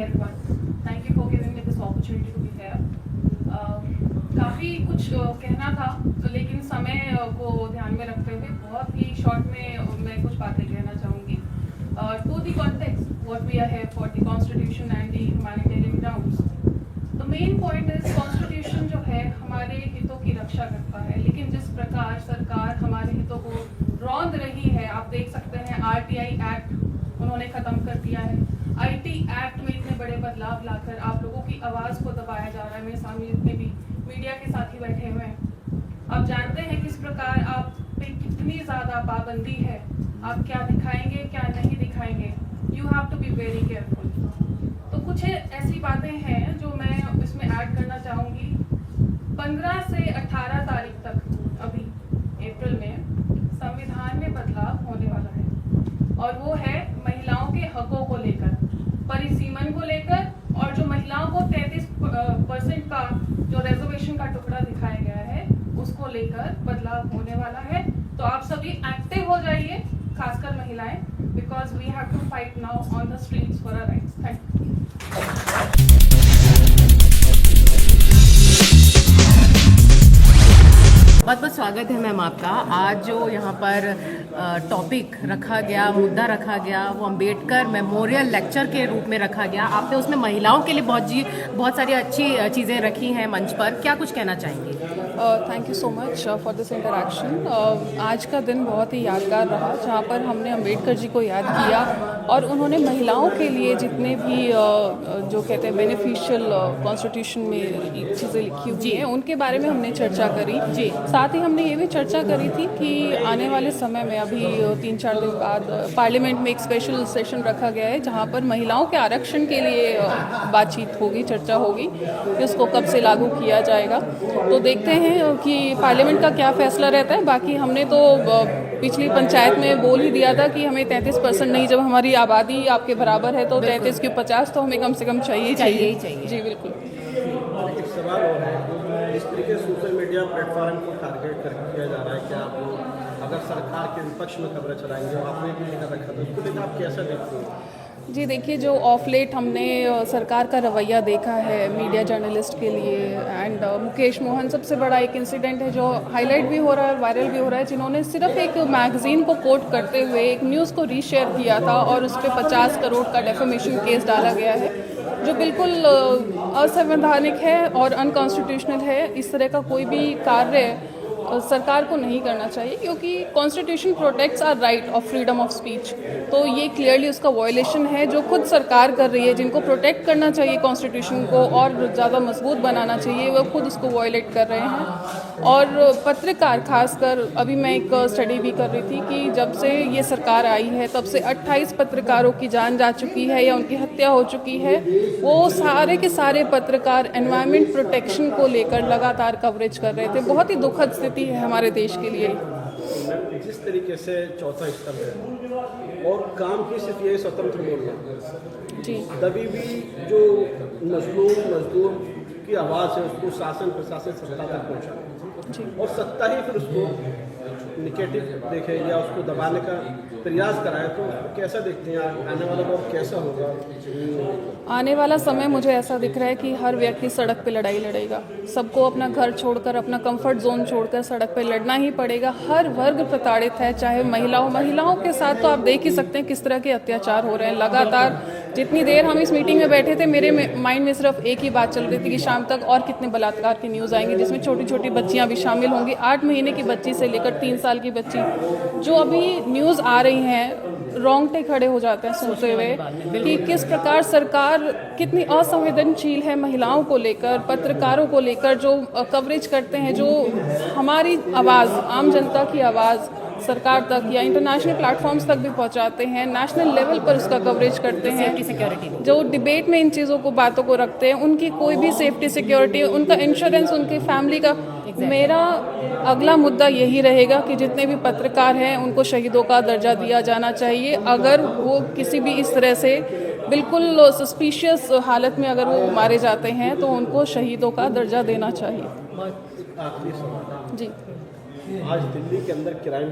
everyone. Thank you for giving me this opportunity to be here. काफ़ी कुछ कहना था, तो लेकिन समय को ध्यान में रखते हुए बहुत ही शॉर्ट में मैं कुछ बातें कहना चाहूँगी. To the context, what we are here for, the Constitution and the humanitarian grounds. The main point is Constitution जो है हमारे हितों की रक्षा करता है, लेकिन जिस प्रकार सरकार हमारे हितों को रौंद रही है, आप देख सकते हैं RTI एक्ट उन्होंने ख़त्म कर दिया है. IT एक्ट में इतने बड़े बदलाव लाकर आप लोगों की आवाज़ को दबाया जा रहा है. मेरे सामने जितने भी मीडिया के साथी बैठे हुए हैं, आप जानते हैं किस प्रकार आप पे कितनी ज़्यादा पाबंदी है. आप क्या दिखाएंगे क्या नहीं दिखाएंगे, you have to be very careful. तो कुछ ऐसी बातें हैं जो मैं इसमें ऐड करना चाहूँगी. 15 से 18 तारीख तक अभी अप्रैल में संविधान में बदलाव होने वाला है, और वो है महिलाओं के हकों को लेकर, परिसीमन को लेकर, और जो महिलाओं को 33% का जो रिजर्वेशन का टुकड़ा दिखाया गया है उसको लेकर बदलाव होने वाला है. तो आप सभी एक्टिव हो जाइए, खासकर महिलाएं, because we have to fight now on the streets for our rights. Thank you. बहुत बहुत स्वागत है मैम आपका. आज जो यहाँ पर टॉपिक रखा गया, मुद्दा रखा गया, वो अम्बेडकर मेमोरियल लेक्चर के रूप में रखा गया. आपने उसमें महिलाओं के लिए बहुत सारी अच्छी चीज़ें रखी हैं मंच पर. क्या कुछ कहना चाहेंगे? Thank you so much for this interaction. आज का दिन बहुत ही यादगार रहा, जहाँ पर हमने अम्बेडकर जी को याद किया और उन्होंने महिलाओं के लिए जितने भी जो कहते हैं बेनिफिशियल कॉन्स्टिट्यूशन में चीज़ें लिखी हुई हैं उनके बारे में हमने चर्चा करी. जी, साथ ही हमने ये भी चर्चा करी थी कि आने वाले समय में अभी 3-4 दिन बाद पार्लियामेंट में एक स्पेशल सेशन रखा गया है, जहाँ पर महिलाओं के आरक्षण के लिए बातचीत होगी, चर्चा होगी कि उसको कब से लागू किया जाएगा. तो देखते हैं कि पार्लियामेंट का क्या फैसला रहता है. बाकी हमने तो पिछली पंचायत में बोल ही दिया था कि हमें 33% नहीं, जब हमारी आबादी आपके बराबर है तो 33 की 50 तो हमें कम से कम चाहिए. जी बिल्कुल. एक सवाल और है, इस तरीके से सोशल मीडिया प्लेटफॉर्म को टारगेट कर किया जा रहा है कि आप अगर सरकार के विपक्ष में खबरें चलाएंगे, आपने भी लेकर रखा था, उसको लेकर आप कैसा देखते हो? जी देखिए, जो ऑफ लेट हमने सरकार का रवैया देखा है मीडिया जर्नलिस्ट के लिए, एंड मुकेश मोहन सबसे बड़ा एक इंसिडेंट है जो हाईलाइट भी हो रहा है, वायरल भी हो रहा है, जिन्होंने सिर्फ एक मैगजीन को कोट करते हुए एक न्यूज़ को रीशेयर किया था और उस पर 50 करोड़ का डेफेमेशन केस डाला गया है, जो बिल्कुल असंवैधानिक है और अनकॉन्स्टिट्यूशनल है. इस तरह का कोई भी कार्य सरकार को नहीं करना चाहिए, क्योंकि constitution protects our right of freedom of speech. तो ये क्लियरली उसका वायलेशन है जो खुद सरकार कर रही है. जिनको प्रोटेक्ट करना चाहिए कॉन्स्टिट्यूशन को और ज़्यादा मजबूत बनाना चाहिए, वो खुद उसको वायलेट कर रहे हैं. और पत्रकार खासकर, अभी मैं एक स्टडी भी कर रही थी कि जब से ये सरकार आई है तब से 28 पत्रकारों की जान जा चुकी है या उनकी हत्या हो चुकी है. वो सारे के सारे पत्रकार एनवायरनमेंट प्रोटेक्शन को लेकर लगातार कवरेज कर रहे थे. बहुत ही दुखद स्थिति है हमारे देश के लिए. जिस तरीके से चौथा स्तंभ है और काम की सिर्फ ये स्वतंत्र बोलना जी, तभी भी जो मजदूर की आवाज़ है उसको शासन प्रशासन सत्ता तक पहुँचाना, और सत्ता ही फिर उसको निगेटिव देखे या उसको दबाने का प्रयास कराए, तो कैसा देखते हैं आने वाला वक्त कैसा होगा? आने वाला समय मुझे ऐसा दिख रहा है कि हर व्यक्ति सड़क पे लड़ाई लड़ेगा. सबको अपना घर छोड़कर, अपना कंफर्ट जोन छोड़कर सड़क पे लड़ना ही पड़ेगा. हर वर्ग प्रताड़ित है, चाहे महिलाओं के साथ तो आप देख ही सकते हैं किस तरह के अत्याचार हो रहे हैं लगातार. जितनी देर हम इस मीटिंग में बैठे थे, मेरे माइंड में सिर्फ एक ही बात चल रही थी कि शाम तक और कितने बलात्कार की न्यूज़ आएंगी, जिसमें छोटी छोटी बच्चियां भी शामिल होंगी. 8 महीने की बच्ची से लेकर 3 साल की बच्ची, जो अभी न्यूज़ आ रही हैं, रोंगटे खड़े हो जाते हैं सुनते हुए कि किस प्रकार सरकार कितनी असंवेदनशील है महिलाओं को लेकर, पत्रकारों को लेकर, जो कवरेज करते हैं, जो हमारी आवाज़, आम जनता की आवाज़ सरकार तक या इंटरनेशनल प्लेटफॉर्म्स तक भी पहुंचाते हैं, नेशनल लेवल पर उसका कवरेज करते हैं. सेफ्टी सिक्योरिटी जो डिबेट में इन चीज़ों को, बातों को रखते हैं, उनकी कोई भी सेफ्टी सिक्योरिटी, उनका इंश्योरेंस, उनकी फैमिली का. मेरा अगला मुद्दा यही रहेगा कि जितने भी पत्रकार हैं उनको शहीदों का दर्जा दिया जाना चाहिए. अगर वो किसी भी इस तरह से बिल्कुल सस्पिशियस हालत में अगर वो मारे जाते हैं तो उनको शहीदों का दर्जा देना चाहिए. आखिरी सवाल जी. आज दिल्ली के अंदर क्राइम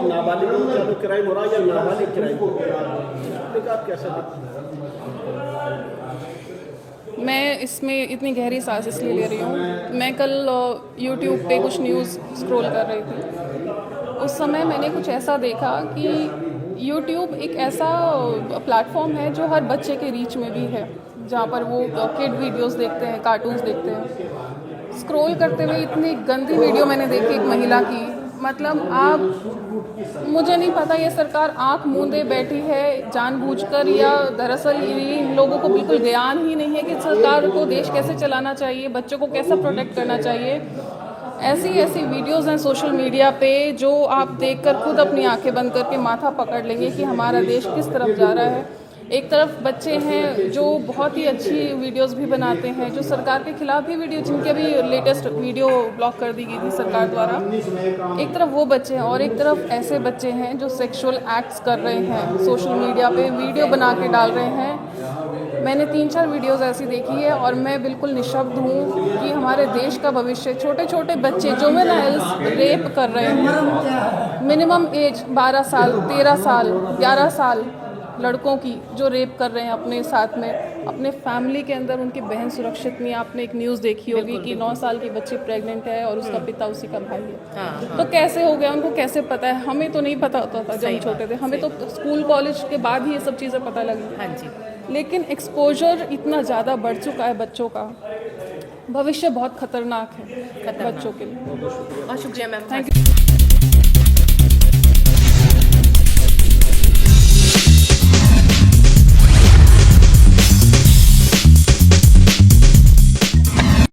नाबालिगों का जो क्राइम हो रहा है या नाबालिग क्राइम हो रहा है, आप कैसा देखते हैं? मैं इसमें इतनी गहरी सांस इसलिए ले रही हूँ, मैं कल YouTube पे कुछ न्यूज़ स्क्रॉल कर रही थी। उस समय मैंने कुछ ऐसा देखा कि YouTube एक ऐसा प्लेटफॉर्म है जो हर बच्चे के रीच में भी है, जहाँ पर वो किड वीडियोस देखते हैं, कार्टून्स देखते हैं। स्क्रॉल करते हुए इतनी गंदी वीडियो मैंने देखी एक महिला की, मतलब आप, मुझे नहीं पता ये सरकार आंख मूंदे बैठी है जानबूझकर या दरअसल ये इन लोगों को बिल्कुल ज्ञान ही नहीं है कि सरकार को देश कैसे चलाना चाहिए, बच्चों को कैसे प्रोटेक्ट करना चाहिए। ऐसी वीडियोस हैं सोशल मीडिया पे जो आप देखकर खुद अपनी आंखें बंद करके माथा पकड़ लेंगे कि हमारा देश किस तरफ जा रहा है। एक तरफ बच्चे हैं जो बहुत ही अच्छी वीडियोस भी बनाते हैं, जो सरकार के खिलाफ भी वीडियो, जिनके भी लेटेस्ट वीडियो ब्लॉक कर दी गई थी सरकार द्वारा। एक तरफ वो बच्चे हैं और एक तरफ ऐसे बच्चे हैं जो सेक्सुअल एक्ट्स कर रहे हैं, सोशल मीडिया पे वीडियो बना के डाल रहे हैं। मैंने 3-4 वीडियोस ऐसी देखी है और मैं बिल्कुल निशब्द हूँ कि हमारे देश का भविष्य, छोटे छोटे बच्चे जुवेनाइल्स रेप कर रहे हैं, मिनिमम एज 12 साल, 13 साल, 11 साल लड़कों की जो रेप कर रहे हैं अपने साथ में, अपने फैमिली के अंदर उनकी बहन सुरक्षित नहीं। आपने एक न्यूज़ देखी होगी कि 9 साल की बच्ची प्रेग्नेंट है और उसका पिता उसी का भाई है। तो कैसे हो गया, उनको कैसे पता है? हमें तो नहीं पता होता था जब हम छोटे थे, हमें तो स्कूल कॉलेज के बाद ही ये सब चीज़ें पता लगी। हाँ जी। लेकिन एक्सपोजर इतना ज़्यादा बढ़ चुका है बच्चों का, भविष्य बहुत खतरनाक है बच्चों के लिए। बहुत शुक्रिया मैम। Thank you.